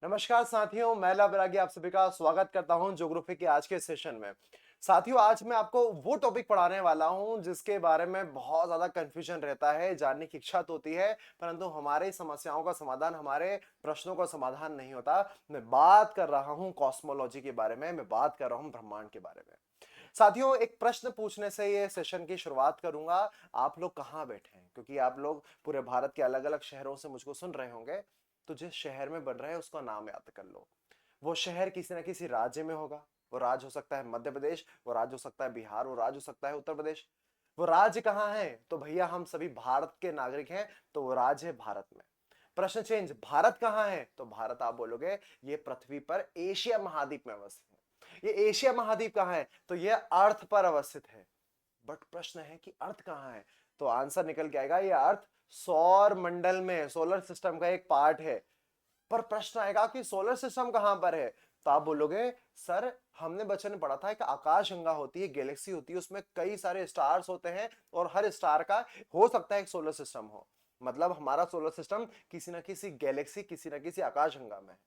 नमस्कार साथियों, मैं लव बैरागी आप सभी का स्वागत करता हूं ज्योग्राफी के आज के सेशन में। साथियों, आज मैं आपको वो टॉपिक पढ़ाने वाला हूं जिसके बारे में बहुत ज्यादा कंफ्यूजन रहता है, जानने की इच्छा तो होती है, परंतु हमारे समस्याओं का समाधान, हमारे प्रश्नों का समाधान नहीं होता। मैं बात कर रहा हूं कॉस्मोलॉजी के बारे में, मैं बात कर रहा हूं ब्रह्मांड के बारे में। साथियों, एक प्रश्न पूछने से ये सेशन की शुरुआत करूंगा। आप लोग कहाँ बैठे हैं? क्योंकि आप लोग पूरे भारत के अलग अलग शहरों से मुझको सुन रहे होंगे। तो जिस शहर में बन रहे हैं उसका नाम याद कर लो। वो शहर किसी ना किसी राज्य में होगा। वो राज्य हो सकता है मध्य प्रदेश, वो राज्य हो सकता है बिहार, वो राज्य हो सकता है उत्तर प्रदेश। वो राज्य कहाँ है? तो भैया हम सभी भारत के नागरिक हैं, तो वो राज्य है भारत में। प्रश्न चेंज, भारत कहाँ है? तो भारत आप बोलोगे ये पृथ्वी पर एशिया महाद्वीप में अवस्थित है। ये एशिया महाद्वीप कहाँ है? तो ये अर्थ पर अवस्थित है। बट प्रश्न है कि अर्थ कहाँ है? तो आंसर निकल के आएगा, ये अर्थ सौर मंडल में, सोलर सिस्टम का एक पार्ट है। पर प्रश्न आएगा कि सोलर सिस्टम कहां पर है? तो आप बोलोगे सर हमने बचपन में पढ़ा था एक आकाश गंगा होती है, गैलेक्सी होती है, उसमें कई सारे स्टार्स होते हैं और हर स्टार का हो सकता है एक सोलर सिस्टम हो। मतलब हमारा सोलर सिस्टम किसी ना किसी गैलेक्सी, किसी ना किसी आकाश गंगा में है।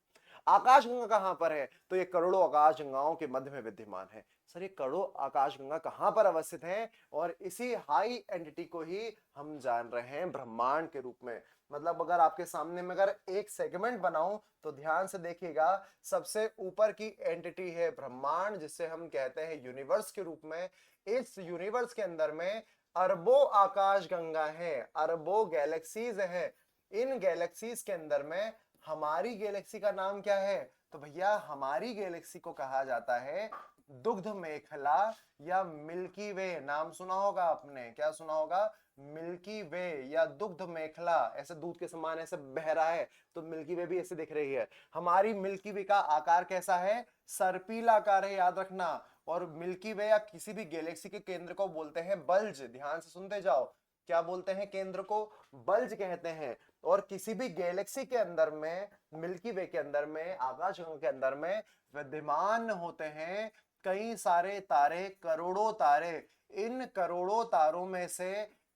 आकाशगंगा कहां पर है? तो ये करोड़ों आकाशगंगाओं के मध्य में विद्यमान है। सर ये करोड़ों आकाशगंगा कहां पर अवस्थित हैं? और इसी हाई एंटिटी को ही हम जान रहे हैं ब्रह्मांड के रूप में। मतलब अगर आपके सामने में अगर एक सेगमेंट बनाऊं तो ध्यान से देखिएगा। सबसे ऊपर की एंटिटी है ब्रह्मांड, जिसे हम कहते हैं यूनिवर्स के रूप में। इस यूनिवर्स के अंदर में अरबों आकाश गंगा है, अरबों गैलेक्सीज है। इन गैलेक्सीज के अंदर में हमारी गैलेक्सी का नाम क्या है? तो भैया हमारी गैलेक्सी को कहा जाता है दुग्ध मेखला या मिल्की वे। नाम सुना होगा आपने, क्या सुना होगा? मिल्की वे या दुग्ध मेखला। ऐसे दूध के समान ऐसे बह रहा है, तो मिल्की वे भी ऐसे दिख रही है। हमारी मिल्की वे का आकार कैसा है? सर्पिल आकार है, याद रखना। और मिल्की वे या किसी भी गैलेक्सी के केंद्र को बोलते हैं बल्ज। ध्यान से सुनते जाओ, क्या बोलते हैं केंद्र को? बल्ज कहते हैं। और किसी भी गैलेक्सी के अंदर में, मिल्की वे के अंदर में, आकाशगंगा के अंदर में विद्यमान होते हैं कई सारे तारे, करोड़ों तारे। इन करोड़ों तारों में से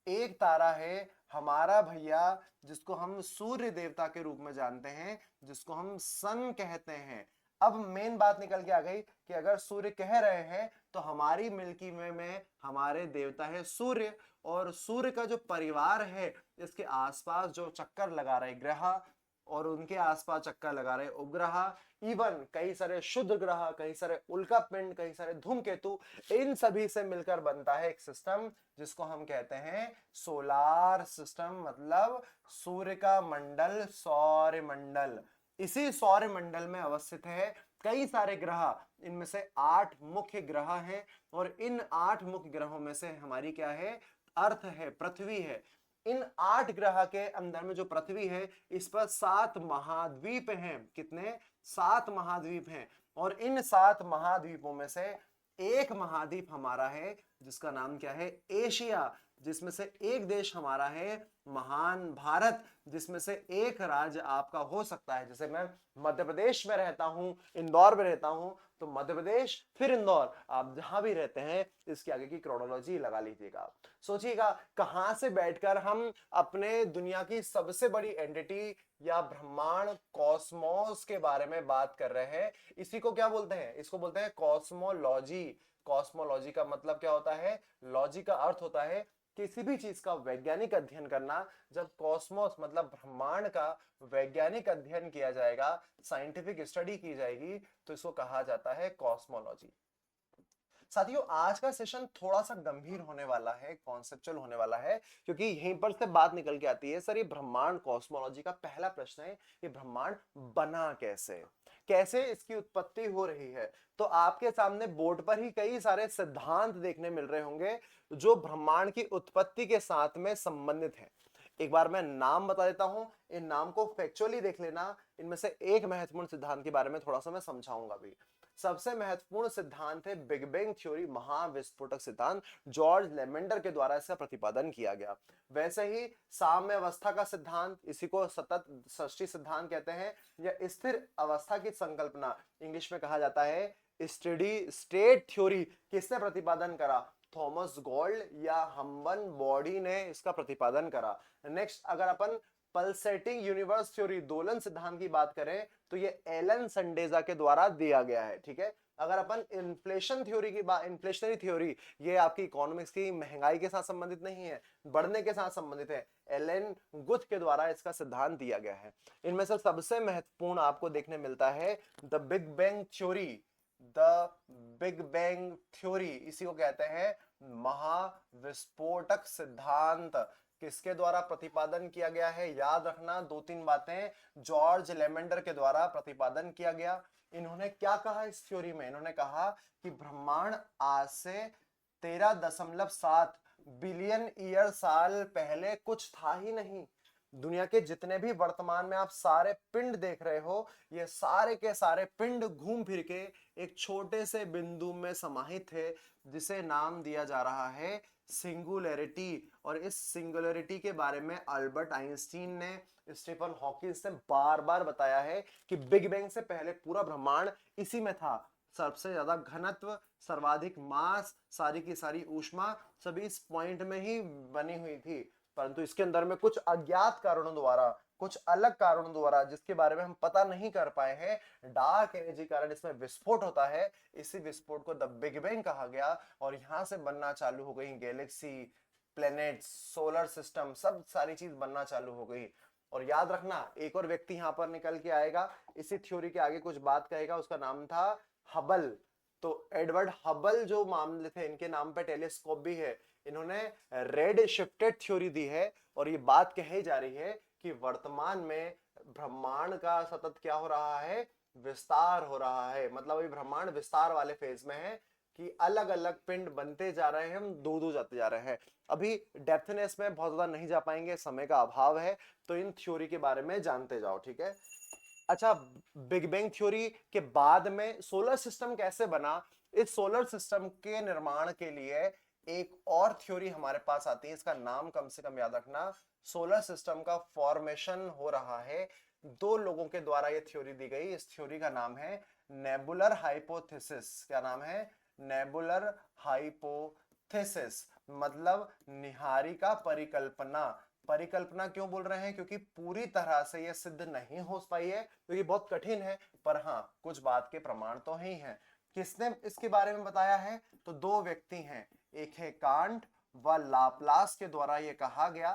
एक तारा है हमारा भैया, जिसको हम सूर्य देवता के रूप में जानते हैं, जिसको हम सन कहते हैं। अब मेन बात निकल के आ गई कि अगर सूर्य कह रहे हैं तो हमारी मिल्की वे में हमारे देवता है सूर्य। और सूर्य का जो परिवार है, इसके आसपास जो चक्कर लगा रहे ग्रह, और उनके आसपास चक्कर लगा रहे उपग्रह, इवन कई सारे शुद्ध ग्रह, कई सारे उल्का पिंड, कई सारे धूमकेतु, इन सभी से मिलकर बनता है एक सिस्टम जिसको हम कहते हैं सोलार सिस्टम। मतलब सूर्य का मंडल, सौर मंडल। इसी सौर मंडल में अवस्थित है कई सारे ग्रह। इनमें से 8 मुख्य ग्रह हैं, और इन 8 मुख्य ग्रहों में से हमारी क्या है? अर्थ है, पृथ्वी है। इन 8 ग्रह के अंदर में जो पृथ्वी है, इस पर 7 महाद्वीप हैं। कितने? 7 महाद्वीप हैं। और इन 7 महाद्वीपों में से एक महाद्वीप हमारा है, जिसका नाम क्या है? एशिया। जिसमें से एक देश हमारा है महान भारत, जिसमें से एक राज्य आपका हो सकता है। जैसे मैं मध्य प्रदेश में रहता हूं, इंदौर में रहता हूं, तो मध्य प्रदेश फिर इंदौर, आप जहां भी रहते हैं इसके आगे की क्रोनोलॉजी लगा लीजिएगा। सोचिएगा कहां से बैठकर हम अपने दुनिया की सबसे बड़ी एंटिटी या ब्रह्मांड कॉस्मोस के बारे में बात कर रहे हैं। इसी को क्या बोलते हैं? इसको बोलते हैं कॉस्मोलॉजी। कॉस्मोलॉजी का मतलब क्या होता है? लॉजी का अर्थ होता है किसी भी चीज का वैज्ञानिक अध्ययन करना। जब कॉस्मोस मतलब ब्रह्मांड का वैज्ञानिक अध्ययन किया जाएगा, साइंटिफिक स्टडी की जाएगी, तो इसको कहा जाता है कॉस्मोलॉजी। साथियों, आज का सेशन थोड़ा सा गंभीर होने वाला है, कॉन्सेप्चुअल होने वाला है, क्योंकि यहीं पर से बात निकल के आती है। सर ये ब्रह्मांड, कॉस्मोलॉजी का पहला प्रश्न है, ये ब्रह्मांड बना कैसे? कैसे इसकी उत्पत्ति हो रही है? तो आपके सामने बोर्ड पर ही कई सारे सिद्धांत देखने मिल रहे होंगे जो ब्रह्मांड की उत्पत्ति के साथ में संबंधित है। एक बार मैं नाम बता देता हूं, इन नाम को फैक्चुअली देख लेना। इनमें से एक महत्वपूर्ण सिद्धांत के बारे में थोड़ा सा मैं समझाऊंगा भी। सबसे महत्वपूर्ण सिद्धांत है बिग बैंग थ्योरी, महाविस्फोटक सिद्धांत। जॉर्ज लेमेंडर के द्वारा इसका प्रतिपादन किया गया। वैसे ही साम्य अवस्था का सिद्धांत, इसी को सतत सृष्टि सिद्धांत कहते हैं, या स्थिर अवस्था की संकल्पना इंग्लिश में कहा जाता है स्टेडी स्टेट थ्योरी। किसने प्रतिपादन करा? थॉमस गोल्ड या हम्बन बॉडी ने इसका प्रतिपादन करा। नेक्स्ट, अगर अपन पल्सेटिंग यूनिवर्स थ्योरी, दोलन सिद्धांत की बात करें तो ये एलन संडेजा के द्वारा दिया गया है, ठीक है। अगर अपन इन्फ्लेशन थ्योरी की बात, इन्फ्लेशनरी थ्योरी, ये आपकी इकोनॉमिक्स की महंगाई के साथ संबंधित नहीं है, बढ़ने के साथ संबंधित है। एलन गुथ के द्वारा इसका सिद्धांत दिया गया है। इनमें से सबसे महत्वपूर्ण आपको देखने मिलता है the big bang theory. The big bang theory, इसी को कहते हैं महाविस्फोटक सिद्धांत। किसके द्वारा प्रतिपादन किया गया है? याद रखना दो तीन बातें, जॉर्ज लेमेंडर के द्वारा प्रतिपादन किया गया। इन्होंने क्या कहा इस थ्योरी में? इन्होंने कहा कि ब्रह्मांड आज से 13.7 बिलियन ईयर साल पहले कुछ था ही नहीं। दुनिया के जितने भी वर्तमान में आप सारे पिंड देख रहे हो, ये सारे के सारे पिंड घूम फिर के एक छोटे से बिंदु में समाहित है, जिसे नाम दिया जा रहा है सिंगुलैरिटी। और इस सिंगुलैरिटी के बारे में अल्बर्ट आइंस्टीन ने, स्टीफन हॉकिंस ने बार बार बताया है कि बिग बैंग से पहले पूरा ब्रह्मांड इसी में था। सबसे ज्यादा घनत्व, सर्वाधिक मास, सारी की सारी ऊष्मा सभी इस पॉइंट में ही बनी हुई थी। परंतु इसके अंदर में कुछ अज्ञात कारणों द्वारा, कुछ अलग कारणों द्वारा, जिसके बारे में हम पता नहीं कर पाए हैं, डार्क एनर्जी कारण इसमें विस्फोट होता है। इसी विस्फोट को द बिग बैंग कहा गया और यहां से बनना चालू हो गई गैलेक्सी, प्लैनेट्स, सोलर सिस्टम, सब सारी चीज बनना चालू हो गई। और याद रखना एक और व्यक्ति यहां पर निकल के आएगा, इसी थ्योरी के आगे कुछ बात कहेगा, उसका नाम था हबल। तो एडवर्ड हबल जो मामले थे, इनके नाम पे टेलीस्कोप भी है। इन्होंने रेड शिफ्टेड थ्योरी दी है और ये बात कही जा रही है कि वर्तमान में ब्रह्मांड का सतत क्या हो रहा है? विस्तार हो रहा है। मतलब अभी ब्रह्मांड विस्तार वाले फेज में है कि अलग अलग पिंड बनते जा रहे हैं, हम दूर दूर जाते जा रहे हैं। अभी डेप्थनेस में बहुत ज्यादा नहीं जा पाएंगे, समय का अभाव है, तो इन थ्योरी के बारे में जानते जाओ, ठीक है। अच्छा, बिग बैंग थ्योरी के बाद में सोलर सिस्टम कैसे बना? इस सोलर सिस्टम के निर्माण के लिए एक और थ्योरी हमारे पास आती है, इसका नाम कम से कम याद रखना। सोलर सिस्टम का फॉर्मेशन हो रहा है, दो लोगों के द्वारा यह थ्योरी दी गई। इस थ्योरी का नाम है नेबुलर हाइपोथेसिस। क्या नाम है? नेबुलर हाइपोथेसिस, मतलब निहारिका परिकल्पना। परिकल्पना क्यों बोल रहे हैं? क्योंकि पूरी तरह से यह सिद्ध नहीं हो पाई है, क्योंकि बहुत कठिन है, पर हाँ कुछ बात के प्रमाण तो ही हैं। किसने इसके बारे में बताया है? तो दो व्यक्ति हैं, एक है कांट व लाप्लास के द्वारा यह कहा गया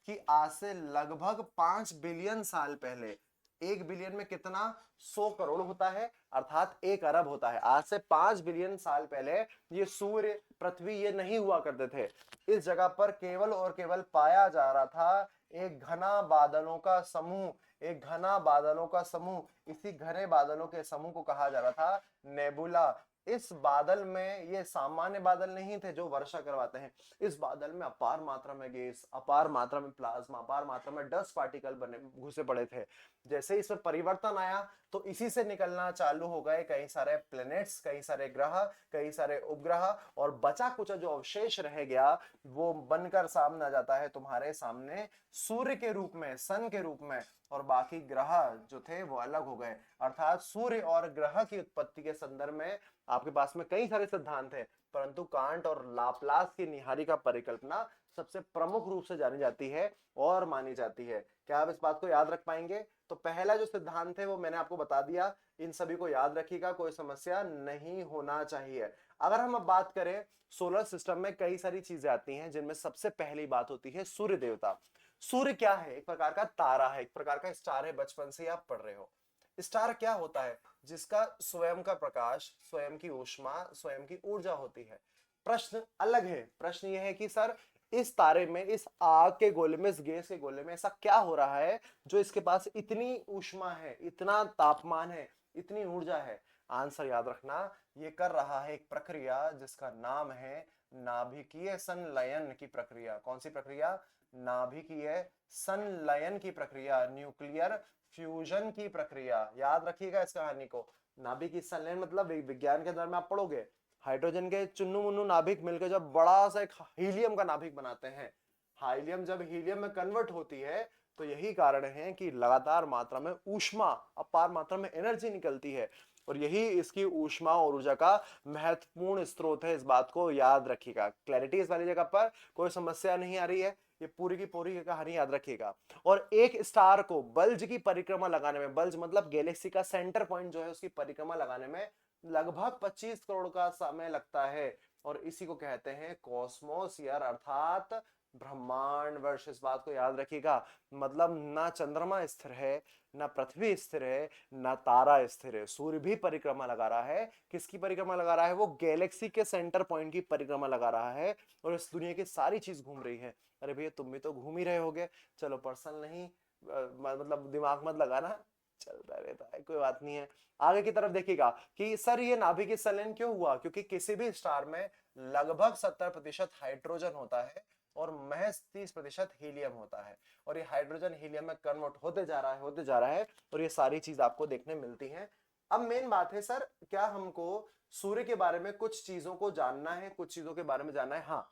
कि आज से लगभग 5 बिलियन साल पहले, 1 बिलियन में कितना? 100 करोड़ होता है, अर्थात 1 अरब होता है। आज से 5 बिलियन साल पहले ये सूर्य, पृथ्वी, ये नहीं हुआ करते थे। इस जगह पर केवल और केवल पाया जा रहा था एक घना बादलों का समूह, एक घना बादलों का समूह। इसी घने बादलों के समूह को कहा जा रहा था नेबुला। इस बादल में ये सामान्य बादल नहीं थे जो वर्षा करवाते हैं। इस बादल में अपार मात्रा में गैस, अपार मात्रा में प्लाज्मा, अपार मात्रा में डस्ट पार्टिकल बने घुसे पड़े थे। जैसे इसमें परिवर्तन आया तो इसी से निकलना चालू हो गए कई सारे प्लैनेट्स, कई सारे ग्रह, कई सारे उपग्रह, और बचा कुचा जो अवशेष रह गया वो बनकर सामने आ जाता है तुम्हारे सामने सूर्य के रूप में, सन के रूप में। और बाकी ग्रह जो थे वो अलग हो गए। अर्थात सूर्य और ग्रह की उत्पत्ति के संदर्भ में आपके पास में कई सारे सिद्धांत हैं, परंतु कांट और लाप्लास की निहारिका परिकल्पना सबसे प्रमुख रूप से जानी जाती है और मानी जाती है। क्या आप इस बात को याद रख पाएंगे? तो पहला जो सिद्धांत है वो मैंने आपको बता दिया, इन सभी को याद रखिएगा, कोई समस्या नहीं होना चाहिए। अगर हम अब बात करें, सोलर सिस्टम में कई सारी चीजें आती हैं, जिनमें सबसे पहली बात होती है सूर्य देवता। सूर्य क्या है? एक प्रकार का तारा है, एक प्रकार का स्टार है, बचपन से आप पढ़ रहे हो। स्टार क्या होता है? जिसका स्वयं का प्रकाश, स्वयं की ऊष्मा, स्वयं की ऊर्जा होती है। प्रश्न अलग है, प्रश्न यह है कि सर इस तारे में, इस आग के गोले में, इस गैस के गोले में ऐसा क्या हो रहा है जो इसके पास इतनी ऊष्मा है, इतना तापमान है, इतनी ऊर्जा है? आंसर याद रखना, ये कर रहा है एक प्रक्रिया जिसका नाम है नाभिकीय संलयन की प्रक्रिया। कौन सी प्रक्रिया? नाभिकीय संलयन की प्रक्रिया, न्यूक्लियर फ्यूजन की प्रक्रिया। याद रखिएगा इस कहानी को। नाभिकीय संलयन मतलब विज्ञान के अंदर में आप पढ़ोगे, हाइड्रोजन के चुन्नू मुन्नू नाभिक मिलकर जब बड़ा सा एक हीलियम का नाभिक बनाते हैं, हीलियम जब हीलियम में कन्वर्ट होती है तो यही कारण है कि लगातार मात्रा में ऊष्मा, अपार मात्रा में एनर्जी निकलती है, और यही इसकी ऊष्मा और ऊर्जा का महत्वपूर्ण स्रोत है। इस बात को याद रखिएगा। क्लैरिटी इस वाली जगह पर? कोई समस्या नहीं आ रही है? ये पूरी की पूरी कहानी याद रखिएगा। और एक स्टार को बल्ज की परिक्रमा लगाने में, बल्ज मतलब गैलेक्सी का सेंटर पॉइंट जो है उसकी परिक्रमा लगाने में लगभग 25 करोड़ का समय लगता है, और इसी को कहते हैं कॉस्मोस ईयर अर्थात ब्रह्मांड वर्ष। इस बात को याद रखिएगा। मतलब ना चंद्रमा स्थिर है, ना पृथ्वी स्थिर है, ना तारा स्थिर है, सूर्य भी परिक्रमा लगा रहा है। किसकी परिक्रमा लगा रहा है? वो गैलेक्सी के सेंटर पॉइंट की परिक्रमा लगा रहा है, और इस दुनिया की सारी चीज घूम रही है। अरे भैया तुम भी तो घूम ही रहे होगे, चलो पर्सनल नहीं, मतलब दिमाग मत लगाना, चलता रहता है, कोई बात नहीं है। आगे की तरफ देखिएगा कि सर ये नाभिकीय संलयन क्यों हुआ? क्योंकि किसी भी स्टार में लगभग 70% हाइड्रोजन होता है और महज 30% हीलियम होता है, और ये हाइड्रोजन हीलियम में कन्वर्ट होते जा रहा है, होते जा रहा है, और ये सारी चीज आपको देखने मिलती हैं। अब मेन बात है सर, क्या हमको सूर्य के बारे में कुछ चीजों को जानना है, कुछ चीजों के बारे में जानना है? हाँ,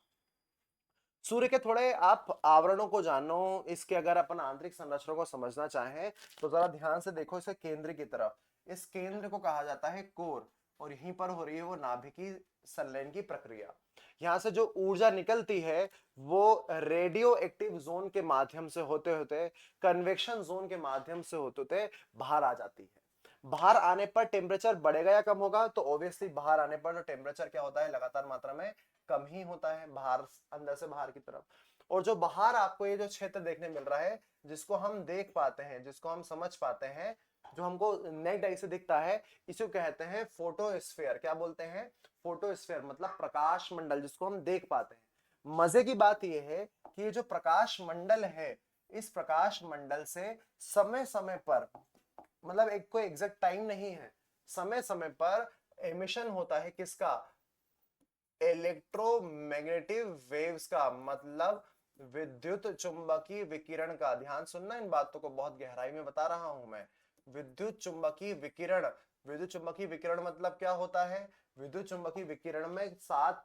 सूर्य के थोड़े आप आवरणों को जानो, इसके अगर अपन आंतरिक संरचना को समझना चाहें तो जरा ध्यान से देखो इसके केंद्र की तरफ। इस केंद्र को कहा जाता है कोर, और यहीं पर हो रही है वो नाभिकीय संलयन की प्रक्रिया। यहां से जो ऊर्जा निकलती है वो रेडियो एक्टिव जोन के माध्यम से होते होते, कन्वेक्शन जोन के माध्यम से होते होते बाहर आ जाती है। बाहर आने पर टेम्परेचर बढ़ेगा या कम होगा? तो ऑब्वियसली बाहर आने पर तो टेम्परेचर क्या होता है, लगातार मात्रा में कम ही होता है, बाहर, अंदर से बाहर की तरफ। और जो बाहर आपको ये जो क्षेत्र देखने मिल रहा है, जिसको हम देख पाते हैं, जिसको हम समझ पाते हैं, जो हमको नेक्ड आई से दिखता है, इसे कहते हैं फोटोस्फीयर। क्या बोलते हैं? फोटोस्फीयर मतलब प्रकाश मंडल, जिसको हम देख पाते हैं। मजे की बात यह है कि ये जो प्रकाश मंडल है, इस प्रकाश मंडल से समय समय पर, मतलब एक कोई एग्जैक्ट टाइम नहीं है, समय समय पर एमिशन होता है किसका? इलेक्ट्रोमैग्नेटिक वेव्स का, मतलब विद्युत चुंबकीय विकिरण का। ध्यान सुनना, इन बातों को बहुत गहराई में बता रहा हूं मैं। विद्युत चुंबकीय विकिरण, विद्युत चुंबकीय विकिरण मतलब क्या होता है? विद्युत चुंबकीय विकिरण में 7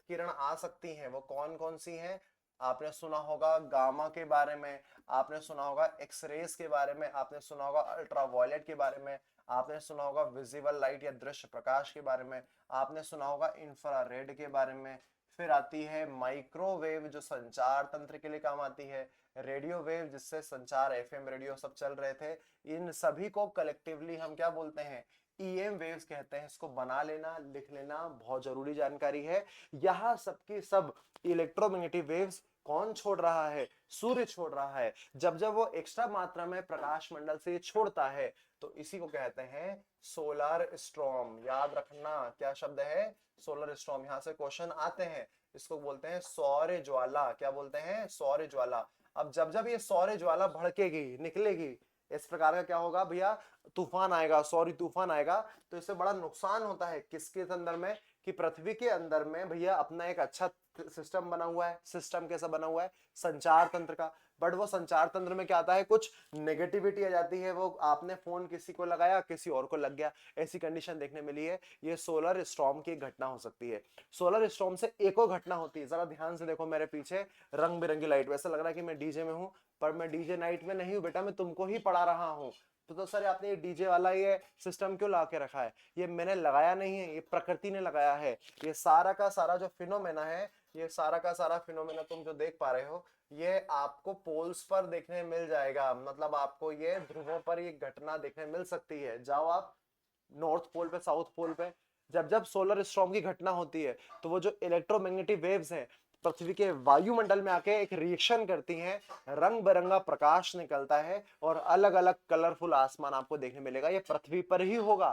किरण आ सकती हैं। वो कौन कौन सी हैं? आपने सुना होगा गामा के बारे में, आपने सुना होगा एक्सरेज के बारे में, आपने सुना होगा अल्ट्रावायलेट के बारे में, आपने सुना होगा विजिबल लाइट या दृश्य प्रकाश के बारे में, आपने सुना होगा इंफ्रारेड के बारे में। फिर आती है माइक्रोवेव जो संचार तंत्र के लिए काम आती है, रेडियो वेव जिससे संचार एफएम रेडियो सब चल रहे थे। इन सभी को कलेक्टिवली हम क्या बोलते हैं? ईएम वेव्स कहते हैं। इसको बना लेना, लिख लेना, बहुत जरूरी जानकारी है। यह सबकी सब इलेक्ट्रोमैग्नेटिक वेव्स कौन छोड़ रहा है? सूर्य छोड़ रहा है। जब जब वो एक्स्ट्रा मात्रा में प्रकाश मंडल से छोड़ता है तो इसी को कहते हैं सोलर स्टॉर्म। याद रखना, क्या शब्द है? Solar storm. यहां से क्वेश्चन आते हैं। इसको बोलते हैं सौर ज्वाला। क्या बोलते हैं? सौर ज्वाला। अब जब जब ये सौर ज्वाला भड़केगी, निकलेगी, इस प्रकार का क्या होगा भैया? तूफान आएगा, सौर तूफान आएगा। तो इससे बड़ा नुकसान होता है किसके अंदर में? कि पृथ्वी के अंदर में भैया अपना एक अच्छा सिस्टम बना हुआ है। सिस्टम कैसा बना हुआ है? संचार तंत्र का। बट वो संचार तंत्र में क्या आता है? कुछ नेगेटिविटी आ जाती है। वो आपने फोन किसी को लगाया, किसी और को लग गया, ऐसी कंडीशन देखने मिली है। ये सोलर स्टॉर्म की घटना हो सकती है। सोलर स्टॉर्म से एक और घटना होती है, जरा ध्यान से देखो मेरे पीछे रंग बिरंगी लाइट। वैसा लग रहा है कि मैं डीजे में हूं, पर मैं डीजे नाइट में नहीं हूं बेटा, मैं तुमको ही पढ़ा रहा हूं। तो सर आपने ये डीजे वाला ये सिस्टम क्यों ला के रखा है? ये मैंने लगाया नहीं है, ये प्रकृति ने लगाया है। ये सारा का सारा जो फिनोमेना है, ये सारा का सारा फिनोमेना तुम जो देख पा रहे हो, ये आपको पोल्स पर देखने मिल जाएगा। मतलब आपको ये ध्रुवों पर ये घटना देखने मिल सकती है। जाओ आप नॉर्थ पोल पे, साउथ पोल पे, जब जब सोलर स्टॉर्म की घटना होती है तो वो जो इलेक्ट्रोमैग्नेटिक वेव्स हैं पृथ्वी के वायुमंडल में आके एक रिएक्शन करती हैं, रंग बिरंगा प्रकाश निकलता है और अलग अलग कलरफुल आसमान आपको देखने मिलेगा। ये पृथ्वी पर ही होगा,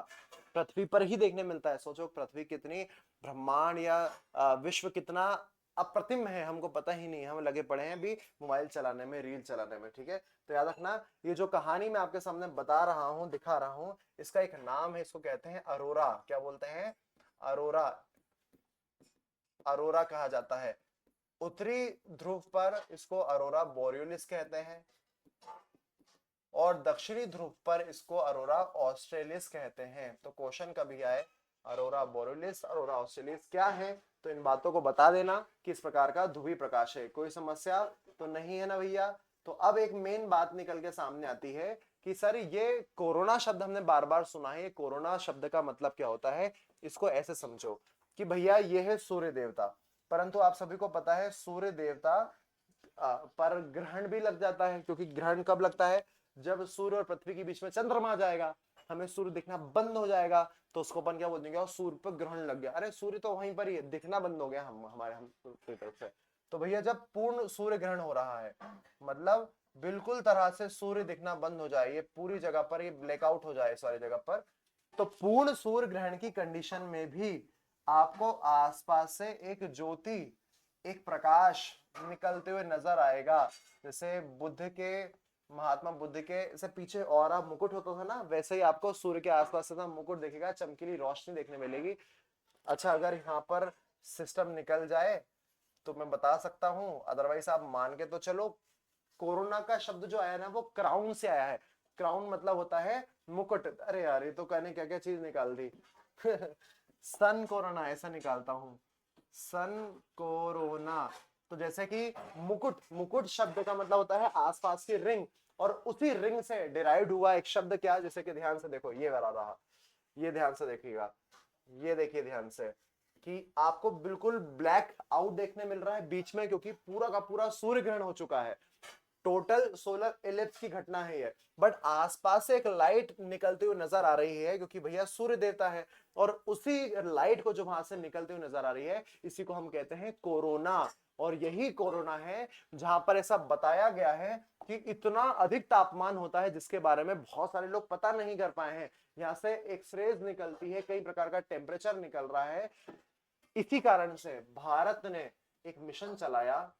पृथ्वी पर ही देखने मिलता है। सोचो पृथ्वी कितनी ब्रह्मांड या विश्व कितना अप्रतिम है, हमको पता ही नहीं। हम लगे पड़े हैं अभी मोबाइल चलाने में, रील चलाने में। ठीक है, तो याद रखना, ये जो कहानी मैं आपके सामने बता रहा हूं, दिखा रहा हूं, इसका एक नाम है, इसको कहते हैं अरोरा। क्या बोलते हैं? अरोरा। अरोरा कहा जाता है। उत्तरी ध्रुव पर इसको अरोरा बोरियोलिस कहते हैं, और दक्षिणी ध्रुव पर इसको अरोरा ऑस्ट्रेलिस कहते हैं। तो क्वेश्चन कभी आए अरोरा बोरियोलिस, अरोरा ऑस्ट्रेलिस क्या है, तो इन बातों को बता देना कि इस प्रकार का ध्रुवीय प्रकाश है। कोई समस्या तो नहीं है ना भैया? तो अब एक मेन बात निकल के सामने आती है कि सर ये कोरोना शब्द हमने बार बार सुना है, ये कोरोना शब्द का मतलब क्या होता है? इसको ऐसे समझो कि भैया ये है सूर्य देवता, परंतु आप सभी को पता है सूर्य देवता पर ग्रहण भी लग जाता है, क्योंकि ग्रहण कब लगता है, जब सूर्य और पृथ्वी के बीच में चंद्रमा आ जाएगा, हमें सूर्य दिखना बंद हो जाएगा, तो उसको अपन क्या बोल देंगे, और सूर्य पर ग्रहण लग गया। अरे सूर्य तो वहीं पर ही है, दिखना बंद हो गया हम की तरफ से। तो भैया जब पूर्ण सूर्य ग्रहण हो रहा है, मतलब बिल्कुल तरह से सूर्य दिखना बंद हो जाए, ये पूरी जगह पर ये ब्लैकआउट हो जाए सारी जगह पर, तो पूर्ण सूर्य ग्रहण की कंडीशन में भी आपको आसपास से एक ज्योति, एक प्रकाश निकलते हुए नजर आएगा। जैसे बुद्ध के, महात्मा बुद्ध के से पीछे ऑरा मुकुट होता था ना, वैसे ही आपको सूर्य के आसपास से ना मुकुट दिखेगा, चमकीली रोशनी देखने मिलेगी। अच्छा, अगर यहाँ पर सिस्टम निकल जाए तो मैं बता सकता हूँ, अदरवाइज आप मान के तो चलो। कोरोना का शब्द जो आया ना, वो क्राउन से आया है। क्राउन मतलब होता है मुकुट। अरे यार, ये तो कहने क्या क्या चीज निकाल दी। सन कोरोना ऐसा निकालता हूं, सन कोरोना। तो जैसे कि मुकुट, मुकुट शब्द का मतलब होता है आसपास की रिंग, और उसी रिंग से डिराइव हुआ एक शब्द क्या, जैसे कि ध्यान से देखो, ये वाला रहा, ये ध्यान से देखिएगा, ये देखिए ध्यान से, कि आपको बिल्कुल ब्लैक आउट देखने मिल रहा है बीच में, क्योंकि पूरा का पूरा सूर्य ग्रहण हो चुका है। टोटल सोलर इलिप्स की घटना है ये, बट आसपास से एक लाइट निकलती हुई नजर आ रही है, क्योंकि भैया सूर्य देवता है, और उसी लाइट को जो वहां से निकलती हुई नजर आ रही है, इसी को हम कहते हैं कोरोना। और यही कोरोना है जहां पर ऐसा बताया गया है कि इतना अधिक तापमान होता है, जिसके बारे में बहुत सारे लोग पता नहीं कर पाए हैं। यहाँ से एक्सरेज निकलती है, कई प्रकार का टेम्परेचर निकल रहा है। इसी कारण से भारत ने एक मिशन चलाया,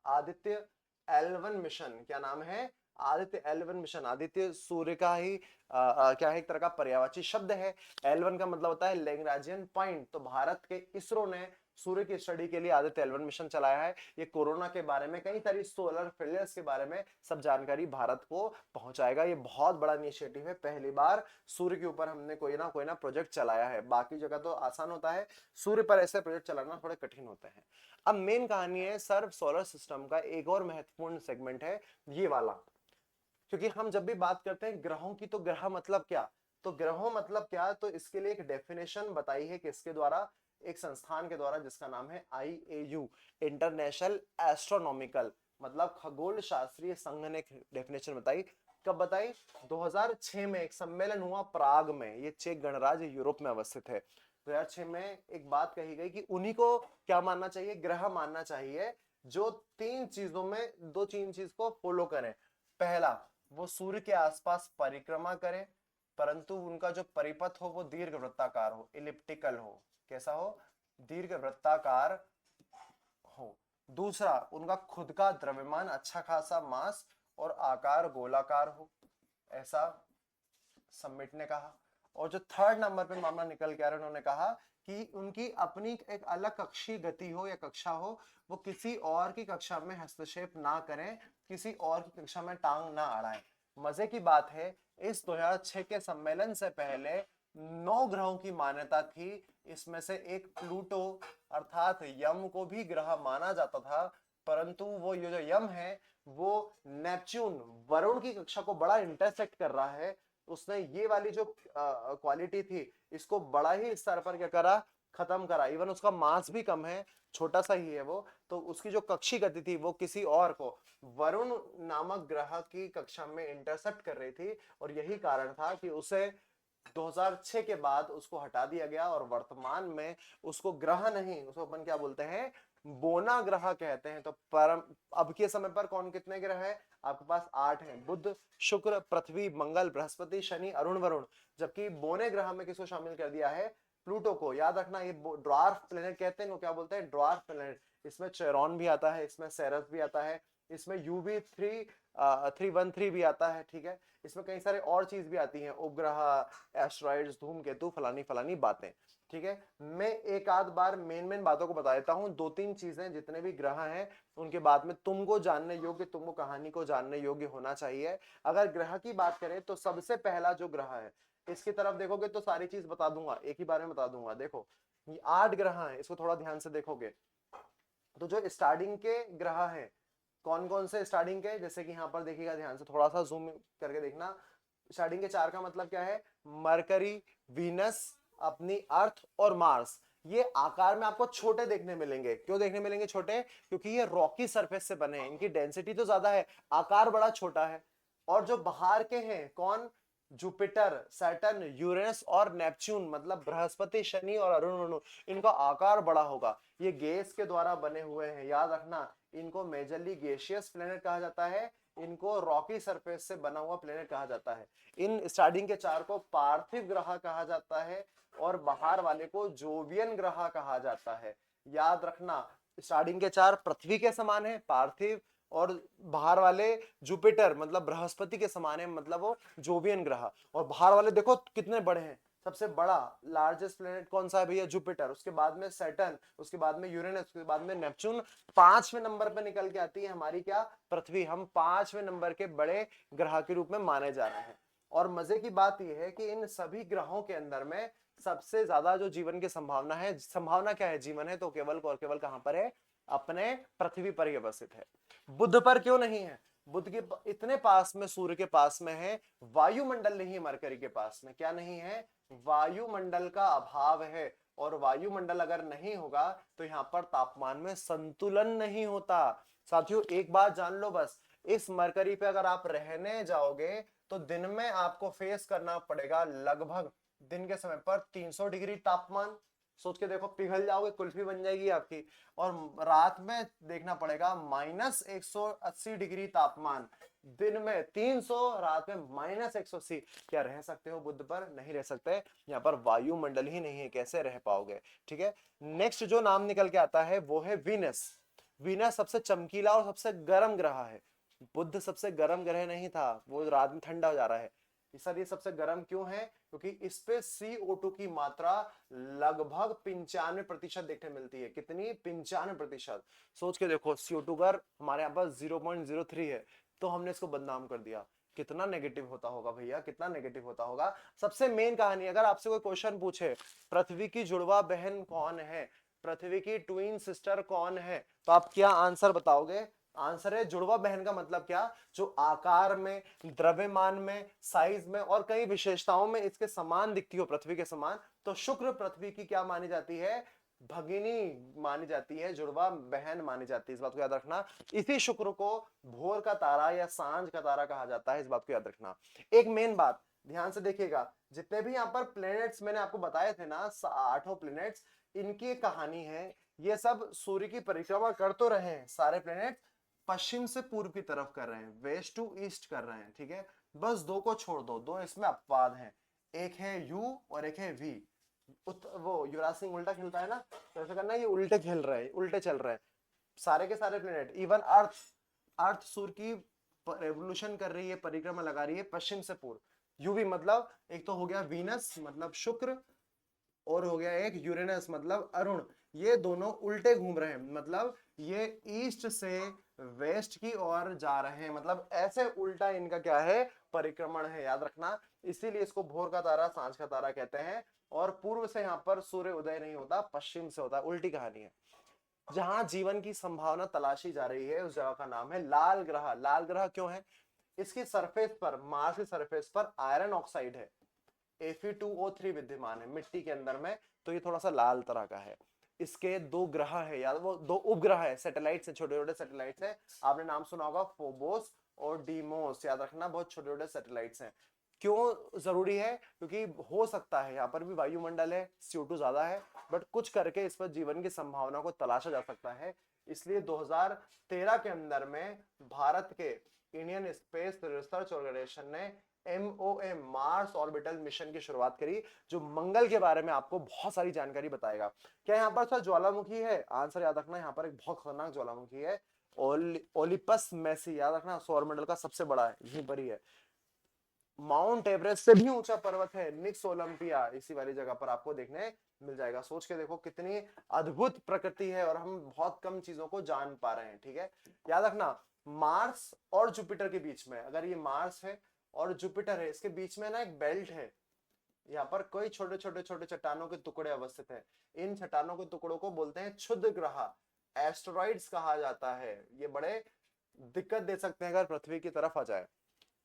आदित्य L1 मिशन। क्या नाम है, आदित्य L1 मिशन। आदित्य सूर्य का ही क्या है, एक तरह का पर्यायवाची शब्द है। L1 का मतलब होता है लैग्रांजियन पॉइंट। तो भारत के इसरो ने सूर्य की स्टडी के लिए आदित्य L1 मिशन चलाया है। ये कोरोना के बारे में, कई सारी सोलर फेलियर्स के बारे में सब जानकारी भारत को पहुंचाएगा। ये बहुत बड़ा इनिशिएटिव है, पहली बार सूर्य के ऊपर हमने कोई ना प्रोजेक्ट चलाया है। बाकी जगह तो आसान होता है, सूर्य पर ऐसे प्रोजेक्ट चलाना थोड़े कठिन होते हैं। अब मेन कहानी है सर, सोलर सिस्टम का एक और महत्वपूर्ण सेगमेंट है ये वाला। क्योंकि हम जब भी बात करते हैं ग्रहों की, तो ग्रह मतलब क्या, तो ग्रहों मतलब क्या, तो इसके लिए एक डेफिनेशन बताई है किसके द्वारा, एक संस्थान के द्वारा, जिसका नाम है IAU, इंटरनेशनल एस्ट्रोनॉमिकल, मतलब खगोल शास्त्रीय संघ ने डेफिनेशन बताई। कब बताई, 2006 में एक सम्मेलन हुआ प्राग में, ये चेक गणराज्य यूरोप में अवस्थित है। 2006 में एक बात कही गई कि उन्हीं को क्या मानना चाहिए, ग्रह मानना चाहिए, जो तीन चीजों में, दो तीन चीज को फॉलो करें। पहला, वो सूर्य के आसपास परिक्रमा करें, परंतु उनका जो परिपथ हो वो दीर्घ वृत्ताकार हो, इलिप्टिकल हो। कैसा हो, दीर्घ वृत्ताकार हो। दूसरा, उनका खुद का द्रव्यमान अच्छा खासा मास और आकार गोलाकार हो, ऐसा समिट ने कहा। और जो थर्ड नंबर पे मामला निकल के आ रहा है, उन्होंने कहा कि उनकी अपनी एक अलग कक्षीय गति हो या कक्षा हो, वो किसी और की कक्षा में हस्तक्षेप ना करें, किसी और की कक्षा में टांग ना अड़ाएं। मजे की बात है, इस 2006 के सम्मेलन से पहले 9 ग्रहों की मान्यता थी। इसमें से एक प्लूटो अर्थात यम को भी ग्रह माना जाता था, परंतु वो ये जो यम है, वो नेपच्यून वरुण की कक्षा को बड़ा इंटरसेक्ट कर रहा है। उसने ये वाली जो क्वालिटी थी, इसको बड़ा ही स्तर पर क्या करा, खत्म करा। इवन उसका मास भी कम है, छोटा सा ही है वो। तो उसकी जो कक्षीय गति थी, वो किसी और को, वरुण नामक ग्रह की कक्षा में इंटरसेप्ट कर रही थी, और यही कारण था कि उसे 2006 के बाद उसको हटा दिया गया, और वर्तमान में उसको ग्रह नहीं, उसको अपन क्या बोलते हैं, बोना ग्रह कहते हैं। तो परम अब के समय पर कौन कितने ग्रह है, आपके पास 8 हैं, बुध शुक्र पृथ्वी मंगल बृहस्पति शनि अरुण वरुण। जबकि बोने ग्रह में किसको शामिल कर दिया है, प्लूटो को। याद रखना, ये ड्वार्फ प्लेनेट कहते हैं, क्या बोलते हैं, ड्वार्फ प्लेनेट। इसमें चेरॉन भी आता है, इसमें सेरस भी आता है, इसमें UV313 भी आता है, ठीक है। इसमें कई सारे और चीज भी आती हैं, उपग्रह, एस्ट्रॉइड्स, धूमकेतु, फलानी फलानी बातें, ठीक है। मैं एक आध बार मेन बातों को बता देता हूं, दो तीन चीजें, जितने भी ग्रह हैं उनके बाद में तुमको जानने योग्य, तुमको कहानी को जानने योग्य होना चाहिए। अगर ग्रह की बात करें तो सबसे पहला जो ग्रह है, इसकी तरफ देखोगे तो सारी चीज बता दूंगा, एक ही बारे में बता दूंगा। देखो, ये 8 ग्रह हैं, इसको थोड़ा ध्यान से देखोगे तो जो स्टार्टिंग के ग्रह हैं, कौन कौन से स्टार्टिंग के, जैसे कि यहाँ पर देखिएगा ध्यान से, थोड़ा सा जूम करके देखना। स्टार्टिंग के 4 का मतलब क्या है, मरकरी, वीनस, अपनी अर्थ और मार्स। ये आकार में आपको छोटे देखने मिलेंगे। क्यों देखने मिलेंगे छोटे? क्योंकि ये रॉकी सरफेस से बने हैं, इनकी डेंसिटी तो ज्यादा है, आकार बड़ा छोटा है। और जो बाहर के हैं कौन? जुपिटर, सैटर्न, यूरेनस और नेपच्यून, मतलब बृहस्पति, शनि और अरुण, इनका आकार बड़ा होगा। ये गैस के द्वारा बने हुए हैं, याद रखना। इनको मेजरली गैसियस प्लेनेट कहा जाता है, इनको रॉकी सरफेस से बना हुआ प्लेनेट कहा जाता है। इन स्टार्टिंग के चार को पार्थिव ग्रह कहा जाता है और बाहर वाले को जोवियन ग्रह कहा जाता है। याद रखना, स्टार्टिंग के चार पृथ्वी के समान है, पार्थिव, और बाहर वाले जुपिटर मतलब बृहस्पति के समान है, मतलब वो जोवियन ग्रह। और बाहर वाले देखो कितने बड़े हैं, सबसे बड़ा लार्जेस्ट प्लेनेट कौन सा है भैया? जुपिटर, उसके बाद में सैटर्न, उसके बाद में यूरेनस, उसके बाद में नेपच्यून, पांचवें नंबर पे निकल के आती है हमारी क्या? पृथ्वी। हम पांचवें नंबर के बड़े ग्रह के रूप में माने जा रहे हैं। और मजे की बात यह है कि इन सभी ग्रहों के अंदर में सबसे ज्यादा जो जीवन की संभावना है, संभावना क्या है? जीवन है तो केवल और केवल कहां पर है? अपने पृथ्वी पर ही अवस्थित है। बुध पर क्यों नहीं है? बुध के इतने पास में, सूर्य के पास में है, वायुमंडल नहीं है। मरकरी के पास में क्या नहीं है? वायुमंडल का अभाव है। और वायुमंडल अगर नहीं होगा तो यहां पर तापमान में संतुलन नहीं होता। साथियों एक बात जान लो बस, इस मरकरी पे अगर आप रहने जाओगे तो दिन में आपको फेस करना पड़ेगा लगभग दिन के समय पर 300 डिग्री तापमान। सोच के देखो, पिघल जाओगे, कुल्फी बन जाएगी आपकी। और रात में देखना पड़ेगा -180 डिग्री तापमान। दिन में 300, रात में -180। क्या रह सकते हो बुध पर? नहीं रह सकते, यहाँ पर वायुमंडल ही नहीं है, कैसे रह पाओगे? ठीक है। नेक्स्ट जो नाम निकल के आता है वो है वीनस। वीनस सबसे चमकीला और सबसे गर्म ग्रह है। बुध सबसे गर्म ग्रह नहीं था, वो रात में ठंडा हो जा रहा है। सर ये सबसे गर्म क्यों है? क्योंकि इस पे CO2 की मात्रा लगभग 95% देखने मिलती है। कितनी? 95%। सोच के देखो, CO2 अगर हमारे यहाँ पर 0.03 है तो हमने इसको बदनाम कर दिया। कितना नेगेटिव होता होगा भैया, कितना नेगेटिव होता होगा। सबसे मेन कहानी, अगर आपसे कोई क्वेश्चन पूछे पृथ्वी की जुड़वा बहन कौन है, पृथ्वी की ट्विन सिस्टर कौन है, तो आप क्या आंसर बताओगे? आंसर है जुड़वा बहन का मतलब क्या? जो आकार में, द्रव्यमान में, साइज में और कई विशेषताओं में इसके समान दिखती हो, पृथ्वी के समान, तो शुक्र पृथ्वी की क्या मानी जाती है? भगिनी मानी जाती है, जुड़वा बहन मानी जाती है। इस बात को याद रखना। इसी शुक्र को भोर का तारा या सांझ का तारा कहा जाता है, इस बात को याद रखना। एक मेन बात ध्यान से देखिएगा, जितने भी यहाँ पर प्लैनेट्स मैंने आपको बताए थे ना, 8 प्लैनेट्स, इनकी कहानी है। ये सब सूर्य की परिक्रमा कर तो रहे हैं, सारे प्लैनेट्स पश्चिम से पूर्व की तरफ कर रहे हैं, वेस्ट टू ईस्ट कर रहे हैं। ठीक है, बस दो को छोड़ दो, दो इसमें अपवाद हैं। एक है यू और एक है वी। वो युवराज सिंह उल्टा खेलता है ना, तो ऐसा करना, ये उल्टे खेल रहे हैं, उल्टे चल रहे हैं सारे के सारे प्लेनेट। इवन अर्थ, अर्थ सूर्य की रेवोल्यूशन कर रही है, परिक्रमा लगा रही है पश्चिम से पूर्व। यूवी मतलब एक तो हो गया वीनस मतलब शुक्र, और हो गया एक यूरेनस मतलब अरुण। ये दोनों उल्टे घूम रहे हैं, मतलब ये ईस्ट से वेस्ट की ओर जा रहे हैं, मतलब ऐसे उल्टा इनका क्या है? परिक्रमण है, याद रखना। इसीलिए इसको भोर का तारा, सांझ का तारा कहते हैं। और पूर्व से यहाँ पर सूर्य उदय नहीं होता, पश्चिम से होता है, उल्टी कहानी है। जहां जीवन की संभावना तलाशी जा रही है उस जगह का नाम है लाल ग्रह। लाल ग्रह क्यों है? इसकी सरफेस पर, मार्स की सरफेस पर आयरन ऑक्साइड है, Fe2O3 विद्यमान है मिट्टी के अंदर में, तो ये थोड़ा सा लाल तरह का है। इसके दो ग्रह है, याद, वो दो उपग्रह है, सैटेलाइट्स है, छोटे छोटे सैटेलाइट्स हैं। आपने नाम सुना होगा फोबोस और डीमोस, याद रखना, बहुत छोटे छोटे सैटेलाइट्स हैं। क्यों जरूरी है? क्योंकि हो सकता है यहाँ पर भी वायुमंडल है, CO2 ज्यादा है, बट कुछ करके इस पर जीवन की संभावना को तलाशा जा सकता है। इसलिए 2013 के अंदर में भारत के इंडियन स्पेस रिसर्च ऑर्गेनाइजेशन ने MOM मार्स ऑर्बिटल मिशन की शुरुआत करी, जो मंगल के बारे में आपको बहुत सारी जानकारी बताएगा। क्या यहाँ पर सर ज्वालामुखी है? आंसर याद रखना, यहाँ पर एक बहुत खतरनाक ज्वालामुखी है, ओलिपस मैसी, याद रखना, सौरमंडल का सबसे बड़ा है, यहीं पर ही है। माउंट एवरेस्ट से भी ऊंचा पर्वत है निक्स ओलंपिया, इसी वाली जगह पर आपको देखने मिल जाएगा। सोच के देखो कितनी अद्भुत प्रकृति है, और हम बहुत कम चीजों को जान पा रहे हैं। ठीक है, याद रखना, मार्स और जुपिटर के बीच में, अगर ये मार्स है और जुपिटर है, इसके बीच में ना एक बेल्ट है, यहाँ पर कई छोटे छोटे छोटे चट्टानों के टुकड़े अवस्थित हैं। इन चट्टानों के टुकड़ों को बोलते हैं क्षुद्र ग्रह, एस्टेरॉइड्स कहा जाता है। ये बड़े दिक्कत दे सकते हैं अगर पृथ्वी की तरफ आ जाए।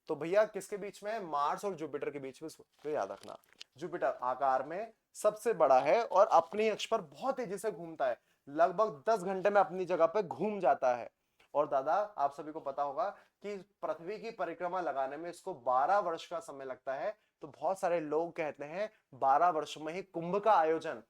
तो भैया किसके बीच में है? मार्स और जुपिटर के बीच में, तो याद रखना जुपिटर आकार में सबसे बड़ा है और अपनी अक्ष पर बहुत तेजी से घूमता है, लगभग 10 घंटे में अपनी जगह पे घूम जाता है। और दादा आप सभी को पता होगा कि पृथ्वी की परिक्रमा लगाने में इसको 12 वर्ष का समय लगता है। तो बहुत सारे लोग कहते हैं 12 वर्ष में ही कुंभ का आयोजन,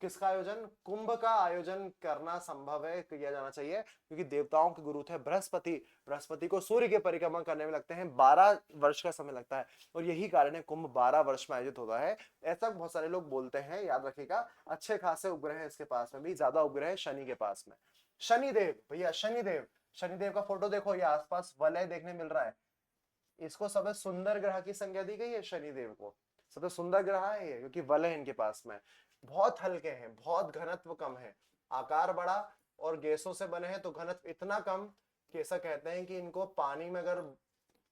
किसका आयोजन? कुंभ का आयोजन करना संभव है, किया जाना चाहिए, क्योंकि देवताओं के गुरु थे बृहस्पति, बृहस्पति को सूर्य की परिक्रमा करने में लगते हैं 12 वर्ष का समय लगता है, और यही कारण है कुंभ 12 वर्ष में आयोजित होता है। ऐसा बहुत सारे लोग बोलते हैं, याद रखिएगा। अच्छे खासे उपग्रह है इसके पास में भी, ज्यादा उपग्रह है शनि के पास में। शनिदेव, भैया शनिदेव, शनिदेव का फोटो देखो, ये आसपास वलय देखने मिल रहा है। इसको सबसे सुंदर ग्रह की संज्ञा दी गई है शनिदेव को, सबसे सुंदर ग्रह है ये, क्योंकि वलय है इनके पास में। बहुत हल्के हैं, बहुत घनत्व कम है, आकार बड़ा और गैसों से बने हैं, तो घनत्व इतना कम कि ऐसा कहते हैं कि इनको पानी में अगर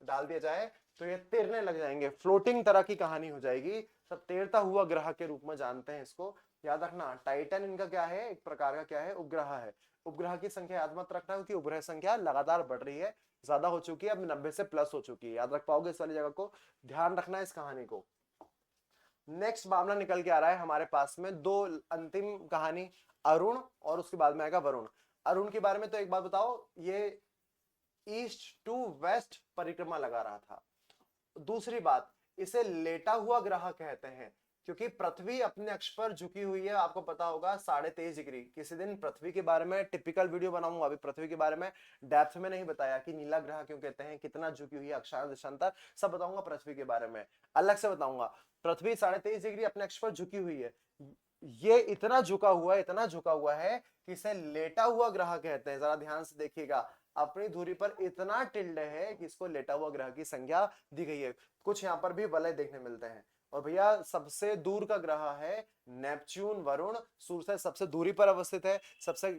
डाल दिया जाए तो ये तैरने लग जाएंगे, फ्लोटिंग तरह की कहानी हो जाएगी। सब तैरता हुआ ग्रह के रूप में जानते हैं इसको, याद रखना। टाइटन इनका क्या है? एक प्रकार का क्या है? उपग्रह है। उपग्रह की संख्या याद मत रखना, क्योंकि उपग्रह संख्या लगातार बढ़ रही है, ज्यादा हो चुकी है, अब 90 से प्लस हो चुकी है। याद रख पाओगे इस वाली जगह को? ध्यान रखना इस कहानी को। नेक्स्ट मामला निकल के आ रहा है हमारे पास में, दो अंतिम कहानी, अरुण और उसके बाद में आएगा वरुण। अरुण के बारे में तो एक बात बताओ, ये ईस्ट टू वेस्ट परिक्रमा लगा रहा था। दूसरी बात, इसे लेटा हुआ ग्रह कहते हैं, क्योंकि पृथ्वी अपने अक्ष पर झुकी हुई है, आपको पता होगा 23.5 डिग्री। किसी दिन पृथ्वी के बारे में टिपिकल वीडियो बनाऊंगा, अभी पृथ्वी के बारे में डेप्थ में नहीं बताया कि नीला ग्रह क्यों कहते हैं, कितना झुकी हुई है, अक्षांश देशांतर सब बताऊंगा, पृथ्वी के बारे में अलग से बताऊंगा। पृथ्वी 23.5 डिग्री अपने अक्ष पर झुकी हुई है, ये इतना झुका हुआ है, इतना झुका हुआ है कि इसे लेटा हुआ ग्रह कहते हैं। जरा ध्यान से देखिएगा, अपनी धुरी पर इतना टिल्ड है कि इसको लेटा हुआ ग्रह की संज्ञा दी गई है। कुछ यहाँ पर भी वलय देखने मिलते हैं। और भैया सबसे दूर का ग्रह है नेपच्यून, वरुण सूर्य से सबसे दूरी पर अवस्थित है, सबसे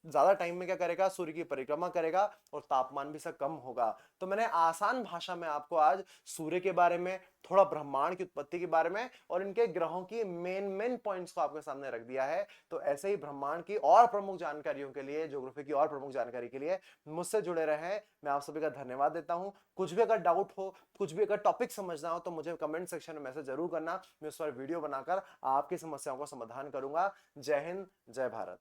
ज्यादा टाइम में क्या करेगा? सूर्य की परिक्रमा करेगा, और तापमान भी इसका कम होगा। तो मैंने आसान भाषा में आपको आज सूर्य के बारे में, थोड़ा ब्रह्मांड की उत्पत्ति के बारे में और इनके ग्रहों की मेन पॉइंट्स को आपके सामने रख दिया है। तो ऐसे ही ब्रह्मांड की और प्रमुख जानकारियों के लिए, ज्योग्राफी की और प्रमुख जानकारी के लिए मुझसे जुड़े रहें। मैं आप सभी का धन्यवाद देता हूं। कुछ भी अगर डाउट हो, कुछ भी अगर टॉपिक समझना हो, तो मुझे कमेंट सेक्शन में मैसेज जरूर करना, मैं उस पर वीडियो बनाकर आपकी समस्याओं का समाधान करूंगा। जय हिंद, जय भारत।